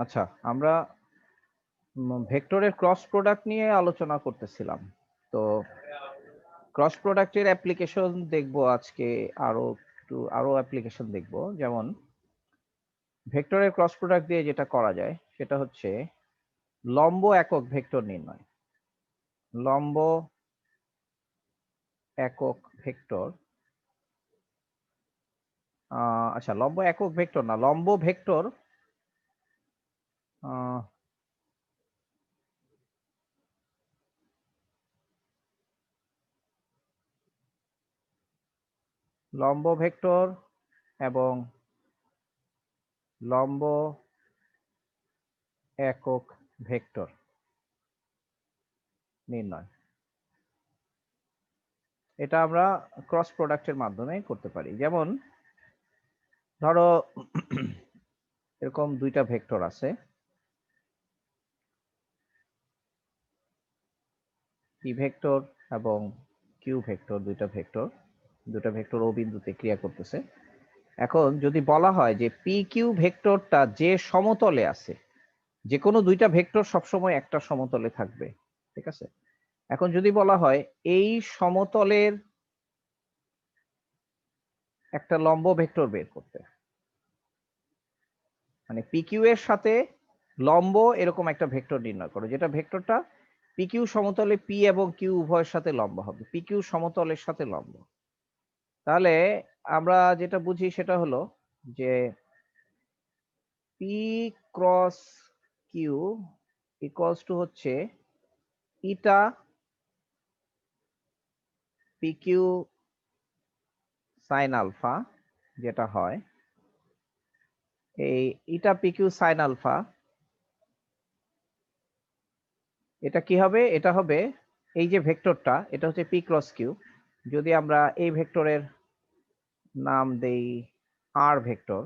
আচ্ছা, আমরা ভেক্টরের ক্রস প্রোডাক্ট নিয়ে আলোচনা করতেছিলাম। তো ক্রস প্রোডাক্টের অ্যাপ্লিকেশন দেখব আজকে, আরো অ্যাপ্লিকেশন দেখব। যেমন ভেক্টরের ক্রস প্রোডাক্ট দিয়ে যেটা করা যায় সেটা হচ্ছে লম্ব একক ভেক্টর নির্ণয়। লম্ব একক ভেক্টর, আচ্ছা লম্ব একক ভেক্টর না, লম্ব ভেক্টর লম্ব ভেক্টর এবং লম্ব একক ভেক্টর নির্ণয়, এটা আমরা ক্রস প্রোডাক্টের মাধ্যমে করতে পারি। যেমন ধরো এরকম দুইটা ভেক্টর আছে, পি ভেক্টর এবং কিউ ভেক্টর, দুইটা ভেক্টর ও বিন্দুতে ক্রিয়া করতেছে। এখন যদি বলা হয় যে পি কিউ ভেক্টরটা যে সমতলে আছে, যে কোনো দুইটা ভেক্টর সবসময় একটা সমতলে থাকবে, ঠিক আছে। এখন যদি বলা হয় এই সমতলের একটা লম্ব ভেক্টর বের করতে, মানে পি কিউ এর সাথে লম্ব এরকম একটা ভেক্টর নির্ণয় করো, যেটা ভেক্টরটা পি কিউ সমতলে পি এবং কিউ উভয়ের সাথে লম্ব হবে, পি কিউ সমতলের সাথে লম্ব। তাহলে আমরা যেটা বুঝি সেটা হলো যে P cross Q equals to হচ্ছে eta P Q sine alpha, যেটা হয় এই eta P Q sine alpha, এটা কি হবে? এটা হবে এই যে ভেক্টরটা, এটা হচ্ছে পি ক্রস কিউ। যদি আমরা এই ভেক্টরের নাম দেই আর ভেক্টর,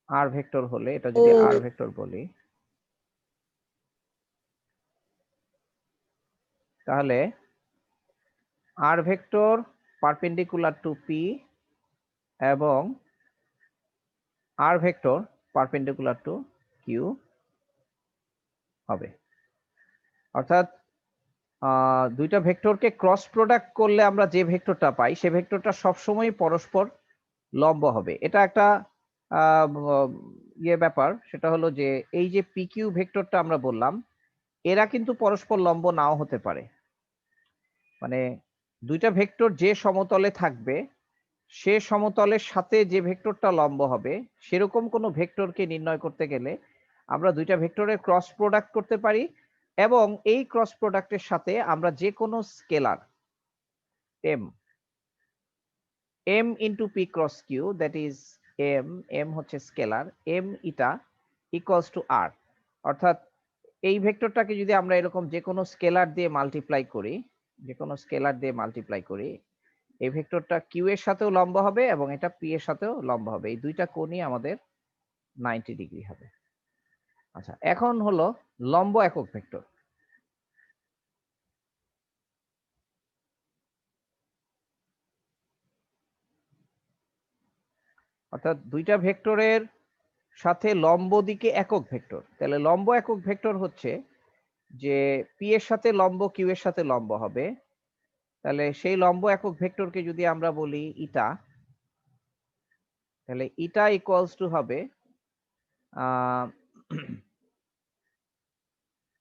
আর ভেক্টর হলে এটা যদি আর ভেক্টর বলি, তাহলে আর ভেক্টর পারপেন্ডিকুলার টু পি এবং আর ভেক্টর পারপেন্ডিকুলার টু কিউ হবে। অর্থাৎ দুইটা ভেক্টরকে ক্রস প্রোডাক্ট করলে আমরা যে ভেক্টরটা পাই সে ভেক্টরটা সবসময় পরস্পর লম্ব হবে। এটা একটা ব্যাপার, সেটা হলো যে এই যে পি কিউ ভেক্টরটা আমরা বললাম, এরা কিন্তু পরস্পর লম্ব নাও হতে পারে। মানে দুইটা ভেক্টর যে সমতলে থাকবে সে সমতলের সাথে যে ভেক্টরটা লম্ব হবে সেরকম কোনো ভেক্টরকে নির্ণয় করতে গেলে আমরা দুইটা ভেক্টরের ক্রস প্রোডাক্ট করতে পারি, এবং এই ক্রস প্রোডাক্টের সাথে আমরা যে কোনো scalar M into P cross Q, that is M হচ্ছে scalar, M eta equals to R. অর্থাৎ এই ভেক্টরটাকে যদি আমরা এরকম যে কোনো স্কেলার দিয়ে মাল্টিপ্লাই করি, এই ভেক্টরটা কিউ এর সাথেও লম্ব হবে এবং এটা পি এর সাথেও লম্ব হবে। এই দুইটা কোণই আমাদের 90 ডিগ্রি হবে। আচ্ছা, এখন হলো লম্ব একক ভেক্টর। অর্থাৎ দুইটা ভেক্টরের সাথে লম্ব দিকে একক ভেক্টর। তাহলে লম্ব একক ভেক্টর হচ্ছে যে পি এর সাথে লম্ব কিউ এর সাথে লম্ব হবে। তাহলে সেই লম্ব একক ভেক্টরকে যদি আমরা বলি ইটা, তাহলে ইটা ইকুয়ালস টু হবে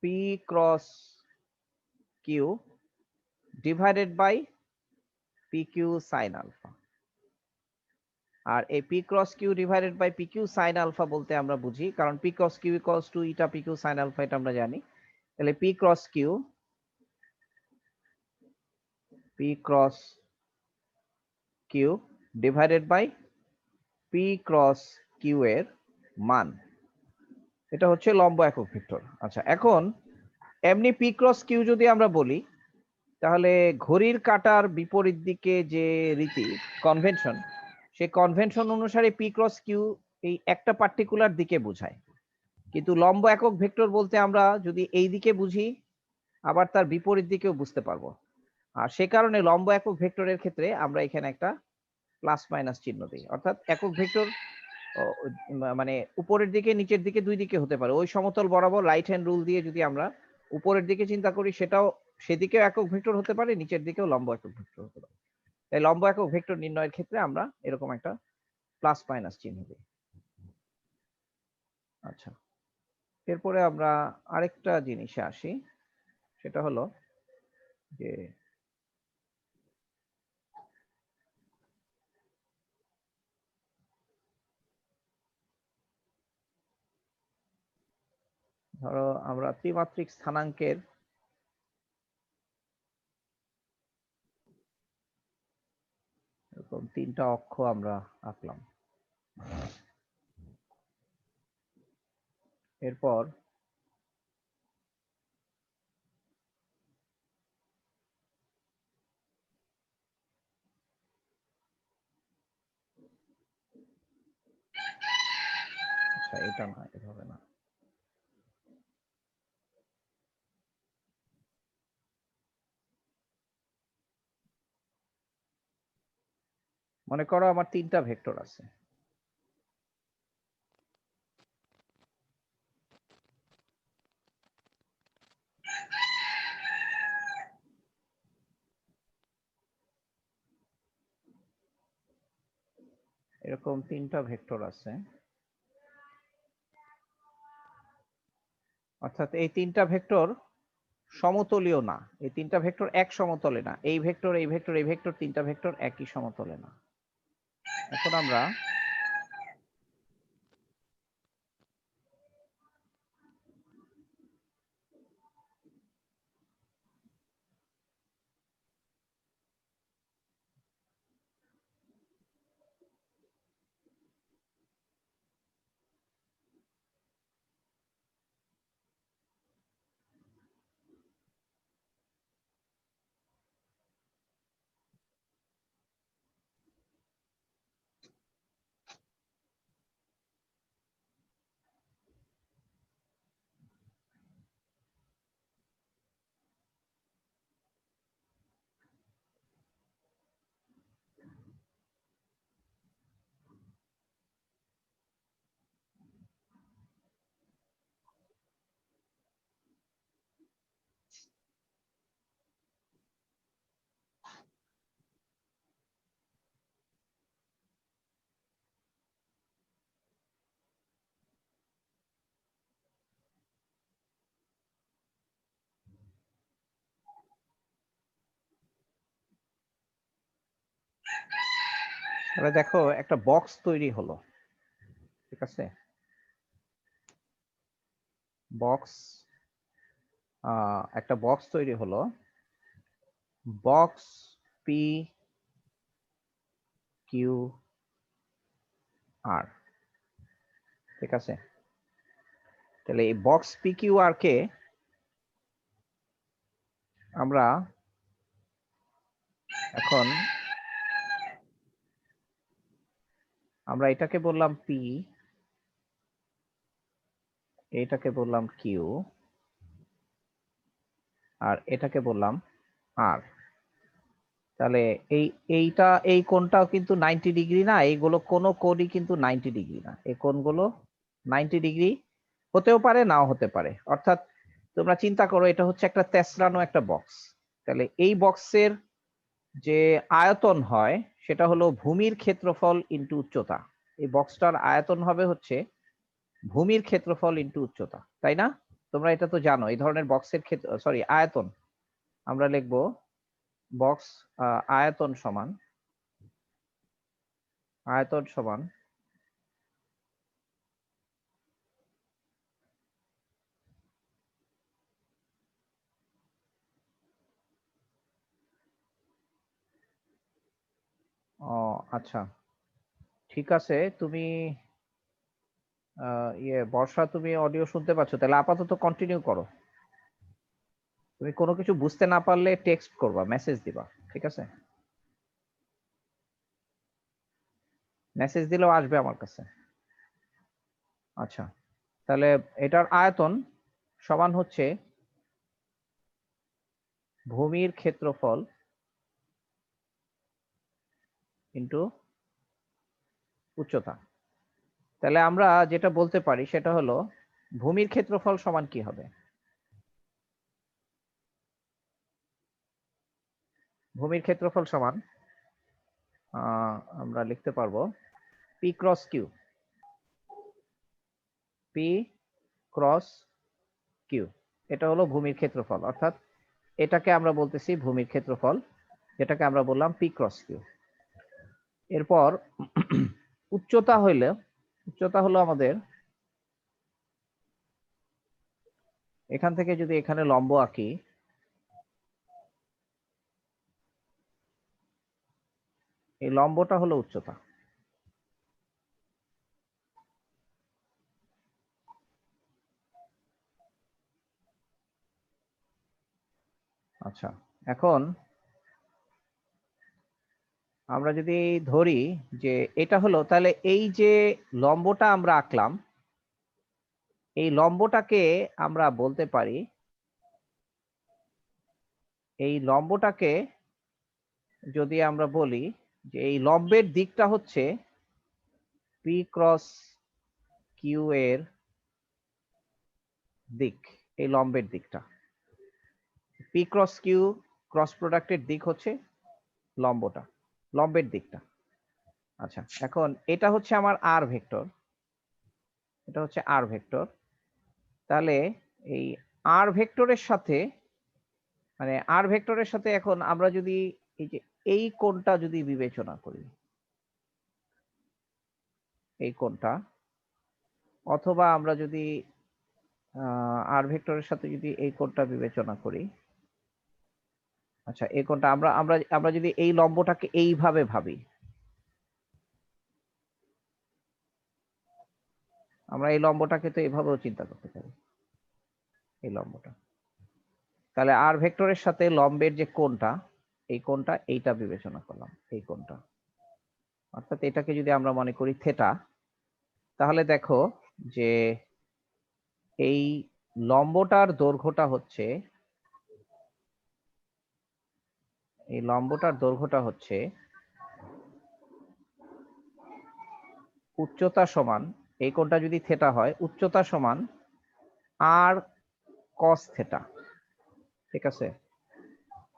P cross Q divided by P Q sine alpha. আর এই P cross Q divided by P Q sine alpha বলতে আমরা বুঝি, কারণ P cross Q equals to eta P Q sine alpha, এটা আমরা জানি। তাহলে P cross Q divided by P cross Q এর মান, এটা হচ্ছে লম্ব একক ভেক্টর। আচ্ছা, এখন এমনি পি ক্রস কিউ যদি আমরা বলি, তাহলে ঘড়ির কাঁটার বিপরীত দিকে যে রীতি, কনভেনশন, সেই কনভেনশন অনুসারে পি ক্রস কিউ এই একটা পার্টিকুলার দিকে বোঝায়। কিন্তু লম্ব একক ভেক্টর বলতে আমরা যদি এই দিকে বুঝি, আবার তার বিপরীত দিকেও বুঝতে পারবো। আর সে কারণে লম্ব একক ভেক্টরের ক্ষেত্রে আমরা এখানে একটা প্লাস মাইনাস চিহ্ন দিই। অর্থাৎ একক ভেক্টর মানে উপরের দিকে নিচের দিকে দুই দিকে হতে পারে। ওই সমতল বরাবর রাইট হ্যান্ড রুল দিয়ে যদি আমরা উপরের দিকে চিন্তা করি, সেটাও সেদিকেও একক ভেক্টর হতে পারে, নিচের দিকেও লম্ব একক ভেক্টর হতে পারে। তাই লম্ব একক ভেক্টর নির্ণয়ের ক্ষেত্রে আমরা এরকম একটা প্লাস মাইনাস চিহ্ন দিই। আচ্ছা, এরপরে আমরা আরেকটা জিনিসে আসি, সেটা হলো যে ধরো আমরা ত্রিমাত্রিক স্থানাঙ্কের এরকম তিনটা অক্ষ আমরা আঁকলাম। এরপর আচ্ছা, এটা না, এভাবে না। মনে করো আমার তিনটা ভেক্টর আছে। এরকম তিনটা ভেক্টর আছে, অর্থাৎ এই তিনটা ভেক্টর সমতলীয় না। এই তিনটা ভেক্টর এক সমতলে না। এই ভেক্টর, এই ভেক্টর, এই ভেক্টর, তিনটা ভেক্টর একই সমতলে না। এখন আমরা তাহলে দেখো একটা বক্স তৈরি হলো, ঠিক আছে? বক্স, একটা বক্স তৈরি হলো, বক্স পি কিউ আর, ঠিক আছে? তাহলে এই বক্স পি কিউ আর কে আমরা এখন এটাকে বললাম পি, এটাকে বললাম কিউ, আর এটাকে বললাম আর। তাহলে এই কোণটাও কিন্তু 90 ডিগ্রি না, এইগুলো কোনো কোণই কিন্তু 90 ডিগ্রি না। এই কোণগুলো 90 ডিগ্রি হতেও পারে, নাও হতে পারে। অর্থাৎ তোমরা চিন্তা করো, এটা হচ্ছে একটা তেসরানো একটা বক্স। তাহলে এই বক্সের যে আয়তন হয় সেটা হলো ভূমির ক্ষেত্রফল ইনটু উচ্চতা। এই বক্সটার আয়তন হবে হচ্ছে ভূমির ক্ষেত্রফল ইনটু উচ্চতা, তাই না? তোমরা এটা তো জানো, এই ধরনের বক্সের ক্ষেত্র, সরি, আয়তন আমরা লিখবো বক্স আয়তন সমান, আয়তন সমান আচ্ছা, ঠিক আছে। তুমি বর্ষা, তুমি অডিও শুনতে পাচ্ছ? তাহলে আপাতত কন্টিনিউ করো। তুমি কোনো কিছু বুঝতে না পারলে টেক্সট করবা, মেসেজ দিবা, ঠিক আছে? মেসেজ দিলেও আসবে আমার কাছে। আচ্ছা, তাহলে এটার আয়তন সমান হচ্ছে ভূমির ক্ষেত্রফল ইনটু উচ্চতা। তাহলে আমরা যেটা বলতে পারি সেটা হলো ভূমির ক্ষেত্রফল সমান কি হবে? ভূমির ক্ষেত্রফল সমান আমরা লিখতে পারবো p cross q. P cross q এটা হলো ভূমির ক্ষেত্রফল, অর্থাৎ এটাকে আমরা বলতেছি ভূমির ক্ষেত্রফল, যেটাকে আমরা বললাম পি ক্রস কিউ। এরপর উচ্চতা হলো আমাদের এখান থেকে যদি এখানে লম্ব আঁকি, এই লম্বটা হলো উচ্চতা। আচ্ছা, এখন আমরা যদি ধরি যে এটা হলো, তাহলে এই যে লম্বটা আমরা আঁকলাম, এই লম্বটাকে আমরা বলতে পারি, এই লম্বটাকে যদি আমরা বলি যে এই লম্বের দিকটা হচ্ছে পি ক্রস কিউ এর দিক, এই লম্বের দিকটা পি ক্রস কিউ ক্রস প্রোডাক্টের দিক হচ্ছে লম্বটা, লম্বের দিকটা। আচ্ছা, এখন এটা হচ্ছে আমার আর ভেক্টর, এটা হচ্ছে আর ভেক্টর। তাহলে এই আর ভেক্টরের সাথে, মানে আর ভেক্টরের সাথে এখন আমরা যদি এই যে এই কোণটা যদি বিবেচনা করি, এই কোণটা, অথবা আমরা যদি আর ভেক্টরের সাথে যদি এই কোণটা বিবেচনা করি, আচ্ছা এই কোণটা আমরা আমরা আমরা যদি এই লম্বটাকে এইভাবে ভাবি, আমরা এই লম্বটাকে তো এইভাবেও চিন্তা করতে পারি, এই লম্বটা। তাহলে আর ভেক্টরের সাথে লম্বের যে কোণটা, এই কোণটা এইটা বিবেচনা করলাম, এই কোণটা, অর্থাৎ এটাকে যদি আমরা মনে করি থেটা, তাহলে দেখো যে এই লম্বটার দৈর্ঘ্যটা হচ্ছে, এই লম্বটার দৈর্ঘ্যটা হচ্ছে উচ্চতা সমান, এই কোণটা যদি থেটা হয়, উচ্চতা সমান আর কস থেটা। ঠিক আছে,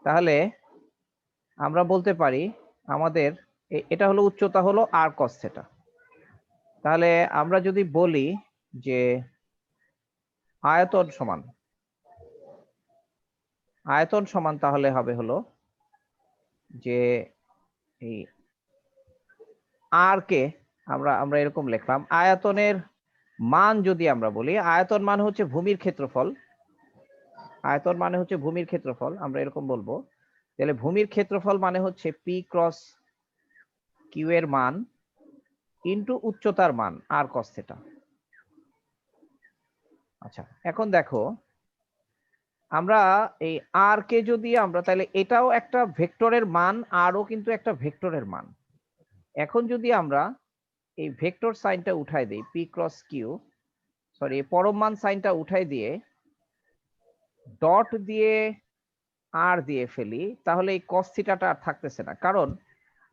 তাহলে আমরা বলতে পারি আমাদের এটা হলো উচ্চতা হলো আর কস থেটা। তাহলে আমরা যদি বলি যে আয়তন সমান, আয়তন সমান তাহলে হবে হলো যে এই আর কে আমরা আমরা এরকম লিখলাম, আয়তনের মান যদি আমরা বলি, আয়তন মান হচ্ছে ভূমির ক্ষেত্রফল, আয়তন মানে হচ্ছে ভূমির ক্ষেত্রফল, আমরা এরকম বলবো। তাহলে ভূমির ক্ষেত্রফল মানে হচ্ছে পি ক্রস কিউ এর মান ইন্টু উচ্চতার মান আর কস থেটা। আচ্ছা, এখন দেখো আমরা এই আর কে যদি আমরা, তাহলে এটাও একটা ভেক্টরের মান, আরও কিন্তু একটা ভেক্টরের মান। এখন যদি আমরা এই ভেক্টর সাইনটা উঠাই দিই, পি ক্রস কিউ, সরি পরম মান সাইনটা উঠাই দিয়ে ডট দিয়ে আর দিয়ে ফেলি, তাহলে এই কস থিটাটা আর থাকতেছে না, কারণ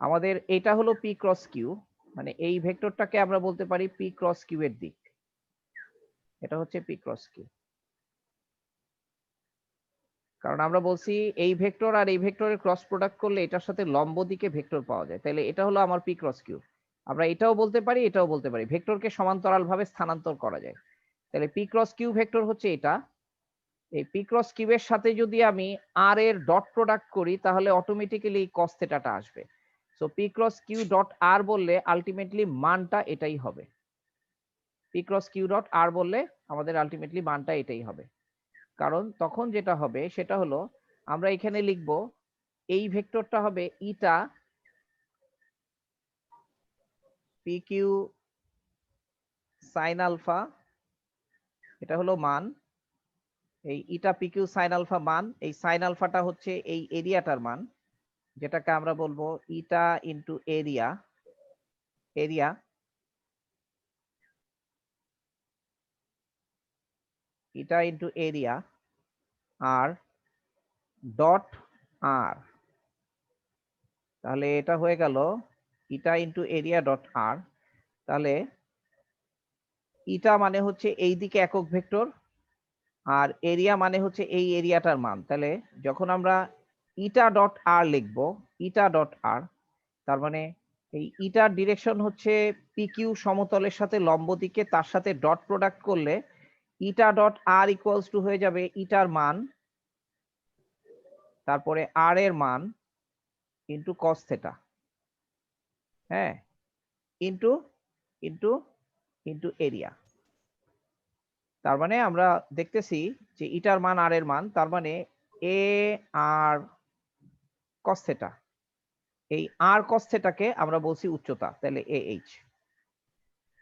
আমাদের এটা হলো পি ক্রস কিউ, মানে এই ভেক্টরটাকে আমরা বলতে পারি পি ক্রস কিউ এর দিক, এটা হচ্ছে পি ক্রস কিউ। কারণ আমরা বলছি এই ভেক্টর আর এই ভেক্টরের ক্রস প্রোডাক্ট করলে এটার সাথে লম্ব দিকে ভেক্টর পাওয়া যায়, তাহলে এটা হলো আমার পি ক্রস কিউ। আমরা এটাও বলতে পারি, এটাও বলতে পারি, ভেক্টরকে সমান্তরাল ভাবে স্থানান্তর করা যায়। তাহলে পি ক্রস কিউ ভেক্টর হচ্ছে এটা। এই পি ক্রস কিউ এর সাথে যদি আমি আর এর ডট প্রোডাক্ট করি, তাহলে অটোমেটিক্যালি এই কস থেটাটা আসবে। So P cross Q dot R বললে আলটিমেটলি মানটা এটাই হবে, P cross Q dot R বললে আমাদের আলটিমেটলি মানটা এটাই হবে। কারণ তখন যেটা হবে সেটা হলো আমরা এখানে লিখব এই ভেক্টরটা হবে eta P Q sine alpha, এটা হলো মান, এই eta P Q sine alpha মান, এই সাইন আলফাটা হচ্ছে এই এরিয়াটার মান, যেটাকে আমরা বলবো ইটা ইন্টু এরিয়া, এরিয়া ইটা ইন্টু এরিয়া আর ডট আর, তাহলে এটা হয়ে গেল ইটা ইন্টু এরিয়া ডট আর। তাহলে ইটা মানে হচ্ছে এই দিকে একক ভেক্টর, আর এরিয়া মানে হচ্ছে এই এরিয়াটার মান। তাহলে যখন আমরা ইটা ডট আর লিখবো, ইটা ডট আর, তার মানে এই ইটার ডিরেকশন হচ্ছে পিকিউ সমতলের সাথে লম্ব দিকে, তার সাথে ডট প্রোডাক্ট করলে ইটা ডট আর ইকুয়ালস টু হয়ে যাবে ইটার মান, তারপরে আর এর মান ইন্টু কস থেটা, হ্যাঁ, ইন্টু ইন্টু ইন্টু এরিয়া। তার মানে আমরা দেখতেছি যে ইটার মান আর এর মান, তার মানে এ আর কস থেটা, এই আর কস থেটাকে আমরা বলছি উচ্চতা, তাহলে এ এইচ।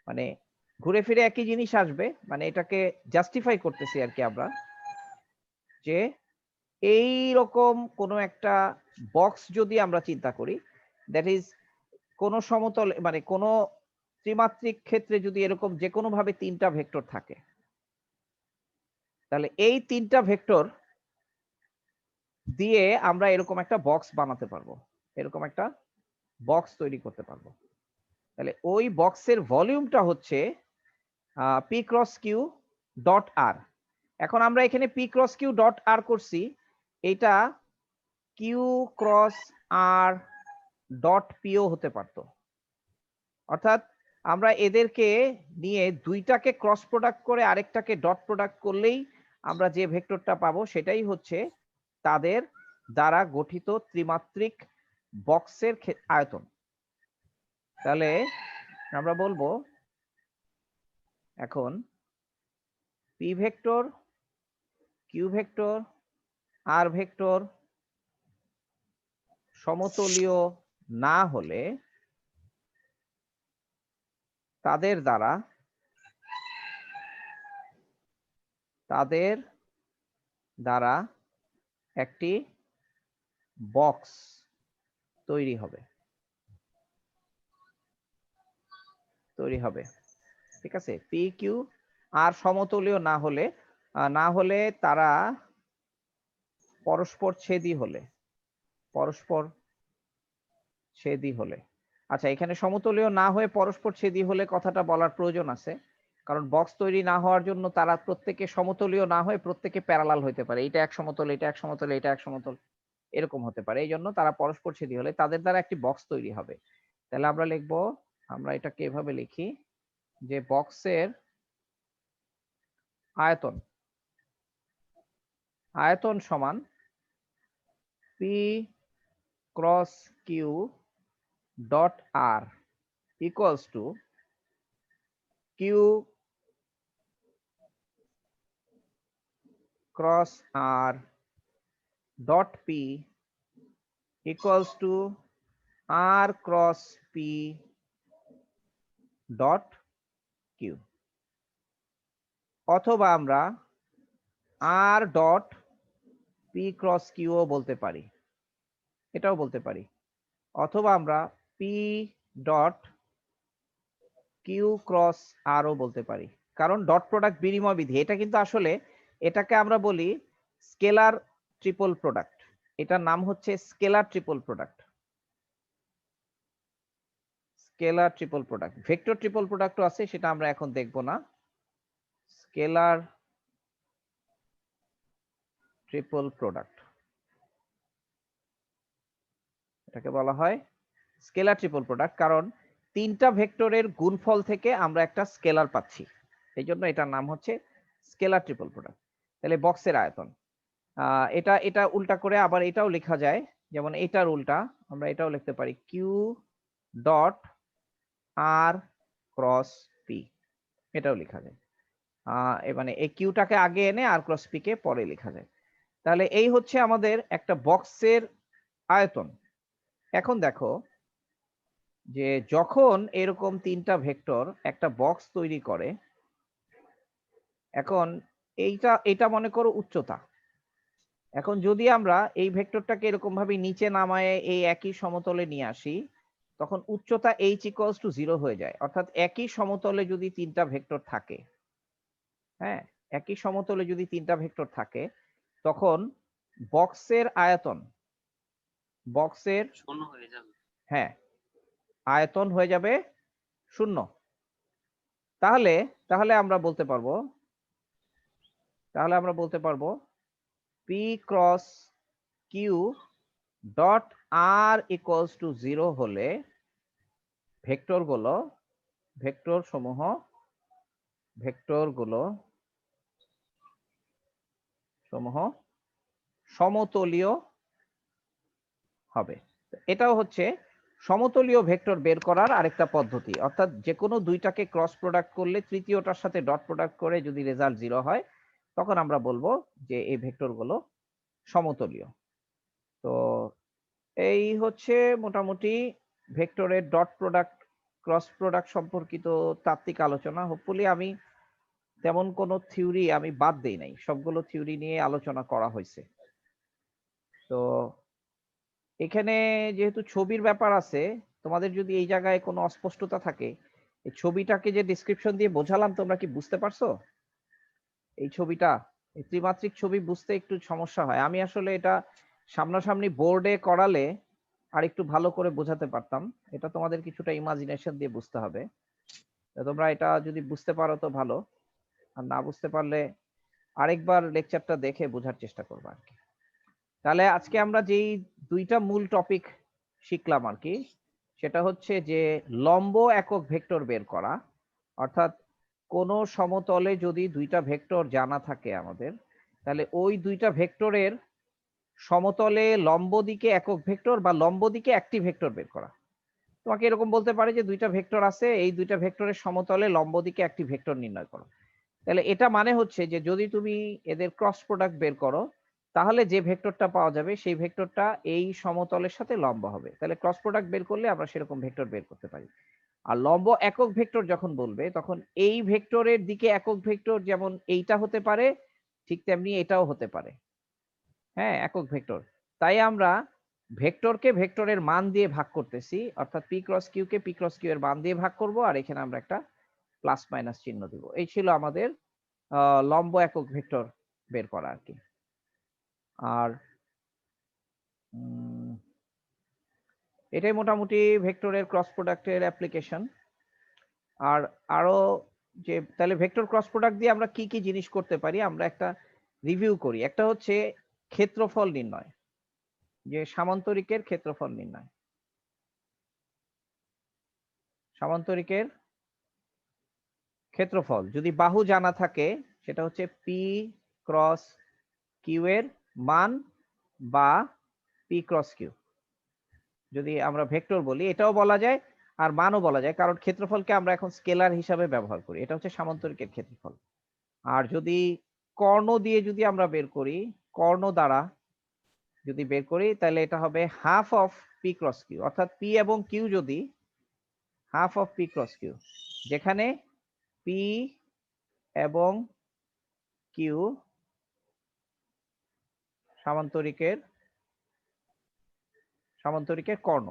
মানে ঘুরে ফিরে একই জিনিস আসবে, মানে এটাকে জাস্টিফাই করতেছি আর কি আমরা, যে এই রকম কোনো একটা বক্স যদি আমরা চিন্তা করি, দ্যাট ইজ কোন সমতল মানে কোন ত্রিমাত্রিক ক্ষেত্রে যদি এরকম যে কোনো ভাবে তিনটা ভেক্টর থাকে, তাহলে এই তিনটা ভেক্টর দিয়ে আমরা এরকম একটা বক্স বানাতে পারবো, এরকম একটা বক্স তৈরি করতে পারবো। তাহলে ওই বক্সের ভলিউমটা হচ্ছে পি ক্রস কিউ ডট আর। এখন আমরা এখানে পি ক্রস কিউ ডট আর করছি, এটা কিউ ক্রস আর ডট পিও হতে পারতো। অর্থাৎ আমরা এদেরকে নিয়ে দুইটাকে ক্রস প্রোডাক্ট করে আরেকটাকে ডট প্রোডাক্ট করলেই আমরা যে ভেক্টরটা পাবো সেটাই হচ্ছে তাদের দ্বারা গঠিত ত্রিমাত্রিক বক্সের আয়তন। তাহলে আমরা বলবো এখন পি ভেক্টর, কিউ ভেক্টর, আর ভেক্টর সমতলীয় না হলে তাদের দ্বারা একটি বক্স তৈরি হবে, ঠিক আছে। পি কিউ আর সমতলীয় না হলে তারা পরস্পর ছেদী হলে, আচ্ছা এখানে সমতলীয় না হয়ে পরস্পর ছেদী হলে কথাটা বলার প্রয়োজন আছে, কারণ বক্স তৈরি না হওয়ার জন্য তারা প্রত্যেকে সমতলীয় না হয়ে প্রত্যেকে প্যারালাল হতে পারে, এটা এক সমতল, এটা এক সমতল, এটা এক সমতল, এরকম হতে পারে। এই জন্য তারা পরস্পর ছেদী হলে তাদের দ্বারা একটি বক্স তৈরি হবে। তাহলে আমরা লিখবো, আমরা এটাকে এভাবে লিখি যে বক্সের আয়তন সমান p cross Q dot r equals to q cross r dot p equals to r cross p dot q. অথবা আমরা r dot p cross q বলতে পারি, এটাও বলতে পারি। অথবা আমরা p dot q cross r ও বলতে পারি, কারণ ডট প্রোডাক্ট বিনিময় বিধি, এটা কিন্তু আসলে এটাকে আমরা বলি স্কেলার ট্রিপল প্রোডাক্ট। এটার নাম হচ্ছে scalar triple product. Scalar triple product, vector triple প্রোডাক্টও আছে, সেটা আমরা এখন দেখব না। স্কেলার ট্রিপল প্রোডাক্ট, এটাকে বলা হয় স্কেলার ট্রিপল প্রোডাক্ট, কারণ তিনটা ভেক্টরের গুণফল থেকে আমরা একটা স্কেলার পাচ্ছি, এই জন্য এটার নাম হচ্ছে স্কেলার ট্রিপল প্রোডাক্ট। তাহলে বক্সের আয়তন, এটা এটা উল্টা করে আবার এটাও লেখা যায়, যেমন এটার উল্টা আমরা এটাও লিখতে পারি কিউ ডট আর ক্রস পি, এটাও লেখা যায়। মানে এই কিউটাকে আগে এনে আর ক্রস পি কে পরে লেখা যায়। তাহলে এই হচ্ছে আমাদের একটা বক্সের আয়তন। এখন দেখো যে যখন এরকম তিনটা ভেক্টর একটা বক্স তৈরি করে, এখন এটা মনে করো উচ্চতা। এখন যদি আমরা এই ভেক্টরটাকে এরকম ভাবে নিচে নামায় এই একই সমতলে নিয়ে আসি, তখন উচ্চতা h ইকুয়ালস টু 0 হয়ে যায়। অর্থাৎ একই সমতলে যদি তিনটা ভেক্টর থাকে, হ্যাঁ, একই সমতলে যদি তিনটা ভেক্টর থাকে, তখন বক্সের আয়তন, শূন্য হয়ে যাবে, হ্যাঁ, আয়তন হয়ে যাবে 0। তাহলে তাহলে আমরা বলতে পারবো P cross Q dot r equals to 0 হলে ভেক্টরগুলো সমূহ সমতলীয় হবে। এটাও হচ্ছে সমতলীয় ভেক্টর বের করার আরেকটা পদ্ধতি, অর্থাৎ যে কোনো দুইটাকে ক্রস প্রোডাক্ট করলে তৃতীয়টার সাথে ডট প্রোডাক্ট করে যদি রেজাল্ট 0 হয় তখন আমরা বলবো যে এই ভেক্টরগুলো সমতলীয়। তো এই হচ্ছে মোটামুটি ভেক্টরের ডট প্রোডাক্ট ক্রস প্রোডাক্ট সম্পর্কিত তাত্ত্বিক আলোচনা। হোপফুলি আমি তেমন কোনো থিওরি আমি বাদ দেই নাই, সবগুলো থিওরি নিয়ে আলোচনা করা হয়েছে। তো এখানে যেহেতু ছবির ব্যাপার আছে, তোমাদের যদি এই জায়গায় কোনো অস্পষ্টতা থাকে, এই ছবিটাকে যে ডেসক্রিপশন দিয়ে বোঝালাম তোমরা কি বুঝতে পারছো? এই ছবিটা, এই ত্রিমাত্রিক ছবি বুঝতে একটু সমস্যা হয়। আমি আসলে এটা সামনাসামনি বোর্ডে করালে আর একটু ভালো করে বোঝাতে পারতাম। এটা তোমাদের কিছুটা ইমাজিনেশন দিয়ে বুঝতে হবে। তোমরা এটা যদি বুঝতে পারো তো ভালো, আর না বুঝতে পারলে আরেকবার লেকচারটা দেখে বোঝার চেষ্টা করবো আর কি। তাহলে আজকে আমরা যেই দুইটা মূল টপিক শিখলাম আর কি, সেটা হচ্ছে যে লম্ব একক ভেক্টর বের করা, অর্থাৎ কোন সমতলে যদি দুইটা ভেক্টর জানা থাকে আমাদের, তাহলে ওই দুইটা ভেক্টরের সমতলে লম্ব দিকে একক ভেক্টর বা লম্ব দিকে একটি ভেক্টর বের করা। তোমাকে এরকম বলতে পারে যে দুইটা ভেক্টর আছে, এই দুইটা ভেক্টরের সমতলে লম্ব দিকে একটি ভেক্টর নির্ণয় করো। তাহলে এটা মানে হচ্ছে যে যদি তুমি এদের ক্রস প্রোডাক্ট বের করো তাহলে যে ভেক্টরটা পাওয়া যাবে সেই ভেক্টরটা এই সমতলের সাথে লম্ব হবে। তাহলে ক্রস প্রোডাক্ট বের করলে আমরা সেরকম ভেক্টর বের করতে পারি। আর লম্ব একক ভেক্টর যখন বলবে তখন এই ভেক্টরের দিকে একক ভেক্টর যেমন এইটা হতে পারে, ঠিক তেমনি এটাও হতে পারে। হ্যাঁ, একক ভেক্টর। তাই আমরা ভেক্টরকে ভেক্টরের মান দিয়ে ভাগ করতেছি, অর্থাৎ পি ক্রস কিউ কে পি ক্রস কিউ এর মান দিয়ে ভাগ করব, আর এখানে আমরা একটা প্লাস মাইনাস চিহ্ন দিব। এই ছিল আমাদের লম্ব একক ভেক্টর বের করা আর কি। আর এটাই মোটামুটি ভেক্টরের ক্রস প্রোডাক্টের অ্যাপ্লিকেশন। আর আরো যে তাহলে ভেক্টর ক্রস প্রোডাক্ট দিয়ে আমরা কি কি জিনিস করতে পারি আমরা একটা রিভিউ করি। একটা হচ্ছে ক্ষেত্রফল নির্ণয়, যে সামান্তরিকের ক্ষেত্রফল নির্ণয়। সামান্তরিকের ক্ষেত্রফল যদি বাহু জানা থাকে সেটা হচ্ছে পি ক্রস কিউ এর মান বা পি ক্রস কিউ। যদি আমরা ভেক্টর বলি এটাও বলা যায় আর মানও বলা যায়, কারণ ক্ষেত্রফলকে আমরা এখন স্কেলার হিসাবে ব্যবহার করি। এটা হচ্ছে সামান্তরিকের ক্ষেত্রফল। আর যদি কর্ণ দিয়ে যদি আমরা বের করি, কর্ণ দ্বারা যদি বের করি তাহলে এটা হবে half of p cross q, অর্থাৎ পি এবং কিউ যদি half of p cross q, যেখানে পি এবং কিউ সামান্তরিকের কর্ণ।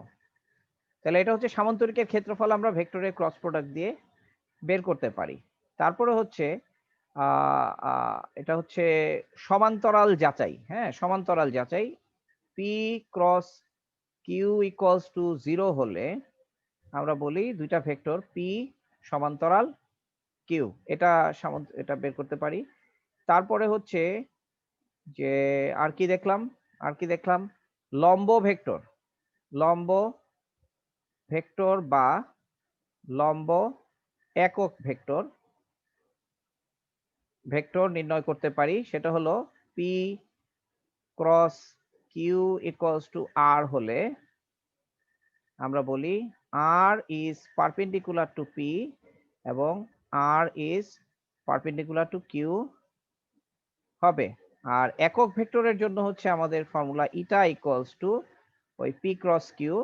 তাহলে এটা হচ্ছে সামান্তরিকের ক্ষেত্রফল আমরা ভেক্টরের ক্রস প্রোডাক্ট দিয়ে বের করতে পারি। তারপরে হচ্ছে এটা হচ্ছে সমান্তরাল যাচাই। হ্যাঁ, সমান্তরাল যাচাই। P cross Q equals to 0 হলে আমরা বলি দুইটা ভেক্টর পি সমান্তরাল কিউ, এটা বের করতে পারি। তারপরে হচ্ছে যে আর কি দেখলাম লম্ব ভেক্টর বা লম্ব একক ভেক্টর নির্ণয় করতে পারি। সেটা হলো P cross Q equals to R হলে আমরা বলি R is perpendicular to P এবং R is perpendicular to Q হবে। আর একক ভেক্টরের জন্য হচ্ছে আমাদের ফর্মুলা ইটা ইকুয়ালস টু ওই P cross Q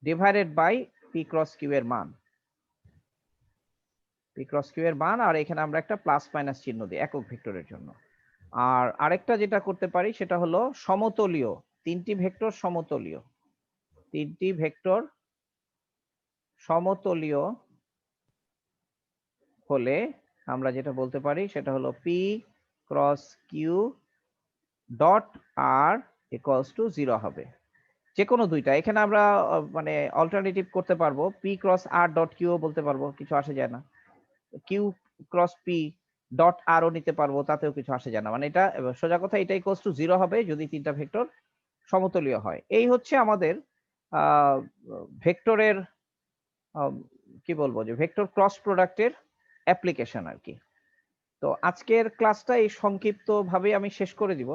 divided by P cross Q এর মান। আর এখানে আমরা একটা প্লাস মাইনাস চিহ্ন দিই একক ভেক্টরের জন্য। আর আরেকটা যেটা করতে পারি সেটা হলো সমতলীয়, তিনটি ভেক্টর সমতলীয় হলে আমরা যেটা বলতে পারি সেটা হলো P cross Q dot r equals to 0 হবে। যে কোনো দুইটা, এখানে আমরা মানে অল্টারনেটিভ করতে পারবো, p cross r dot q বলতে পারবো, কিছু আসে যায় না। কিউ ক্রস পি ডট আরও নিতে পারবো, তাতেও কিছু আসে যায় না। মানে এটা সোজা কথা, এটা ইকুয়ালস টু 0 হবে যদি তিনটা ভেক্টর সমতলীয় হয়। এই হচ্ছে আমাদের ভেক্টরের কি বলবো, যে ভেক্টর ক্রস প্রোডাক্টের অ্যাপ্লিকেশন আর কি। তো আজকের ক্লাসটা এই সংক্ষিপ্ত ভাবে আমি শেষ করে দিব,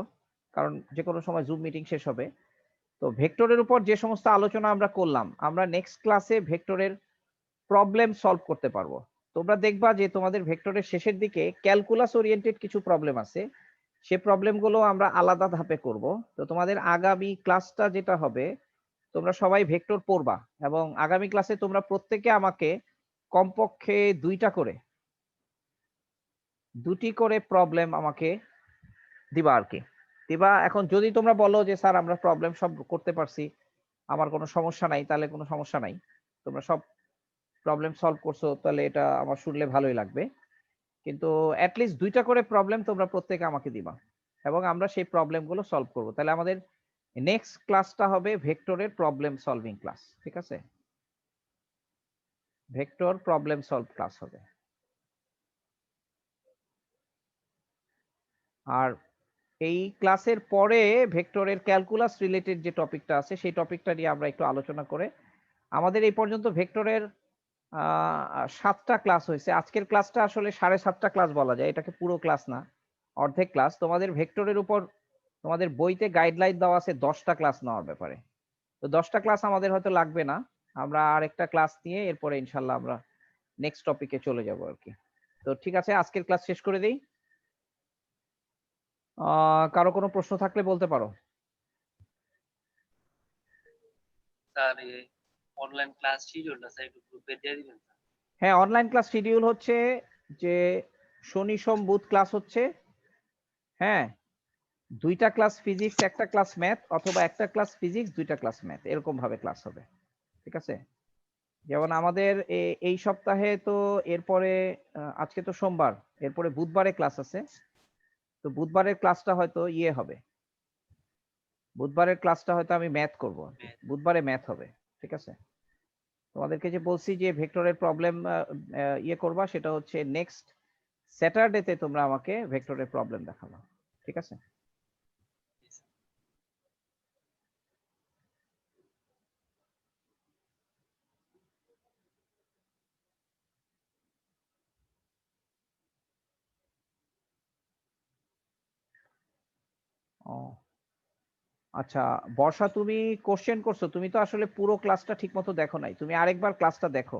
কারণ যে কোনো সময় জুম মিটিং শেষ হবে। তো ভেক্টরের উপর যে সমস্ত আলোচনা আমরা করলাম, আমরা নেক্সট ক্লাসে ভেক্টরের প্রবলেম সলভ করতে পারবো। তোমরা দেখবা যে তোমাদের ভেক্টরের শেষের দিকে ক্যালকুলাস ওরিয়েন্টেড কিছু প্রবলেম আছে, সে প্রবলেমগুলো আমরা আলাদা ধাপে করব। তো তোমাদের আগামী ক্লাসটা যেটা হবে, তোমরা সবাই ভেক্টর পড়বা এবং আগামী ক্লাসে তোমরা প্রত্যেকে আমাকে কমপক্ষে দুটি করে প্রবলেম আমাকে দিবা আর কি, দিবা। এখন যদি তোমরা বলো যে স্যার আমরা প্রবলেম সব করতে পারছি, আমার কোনো সমস্যা নাই, তাহলে কোনো সমস্যা নাই, তোমরা সব প্রবলেম সলভ করছো, তাহলে এটা আমার শুনলে ভালোই লাগবে। কিন্তু অ্যাটলিস্ট দুইটা করে প্রবলেম তোমরা প্রত্যেকে আমাকে দিবা এবং আমরা সেই প্রবলেমগুলো সলভ করব। তাহলে আমাদের নেক্সট ক্লাসটা হবে ভেক্টরের প্রবলেম সলভিং ক্লাস, ঠিক আছে? ভেক্টর প্রবলেম সলভ ক্লাস হবে। আর এই ক্লাসের পরে ভেক্টরের ক্যালকুলাস রিলেটেড যে টপিকটা আছে, সেই টপিকটা নিয়ে আমরা একটু আলোচনা করে, আমাদের এই পর্যন্ত ভেক্টরের 7টা ক্লাস হয়েছে। আজকের ক্লাসটা আসলে 7.5টা ক্লাস বলা যায়, এটাকে পুরো ক্লাস না, অর্ধেক ক্লাস। তোমাদের ভেক্টরের উপর তোমাদের বইতে গাইডলাইন দেওয়া আছে 10টা ক্লাস নেওয়ার ব্যাপারে। তো 10টা ক্লাস আমাদের হয়তো লাগবে না, আমরা আরেকটা ক্লাস নিয়ে এরপরে ইনশাল্লাহ আমরা নেক্সট টপিকে চলে যাব আর কি। তো ঠিক আছে, আজকের ক্লাস শেষ করে দেই। কারো কোনো প্রশ্ন থাকলে বলতে পারো। স্যার অনলাইন ক্লাস শিডিউলটা স্যার একটু গ্রুপে দিয়ে দিবেন স্যার। হ্যাঁ, অনলাইন ক্লাস শিডিউল হচ্ছে যে শনি সোম বুধ ক্লাস হচ্ছে, হ্যাঁ, 2টা ক্লাস ফিজিক্স, একটা ক্লাস ম্যাথ, অথবা একটা ক্লাস ফিজিক্স 2টা ক্লাস ম্যাথ, এরকম ভাবে ক্লাস হবে, ঠিক আছে? যেমন আমাদের এই সপ্তাহে তো এরপরে আজকে তো সোমবার, এরপরে বুধবারে ক্লাস আছে। তো বুধবারের ক্লাসটা হয়তো হবে, বুধবারের ক্লাসটা হয়তো আমি ম্যাথ করব, বুধবারে ম্যাথ হবে, ঠিক আছে? তোমাদেরকে যে বলছি যে ভেক্টরের প্রবলেম করবা, সেটা হচ্ছে নেক্সট স্যাটারডেতে তোমরা আমাকে ভেক্টরের প্রবলেম দেখাবো, ঠিক আছে? ও আচ্ছা, বর্ষা, তুমি কোশ্চেন করছো, তুমি তো আসলে পুরো ক্লাসটা ঠিক মতো দেখো নাই, তুমি আরেকবার ক্লাসটা দেখো।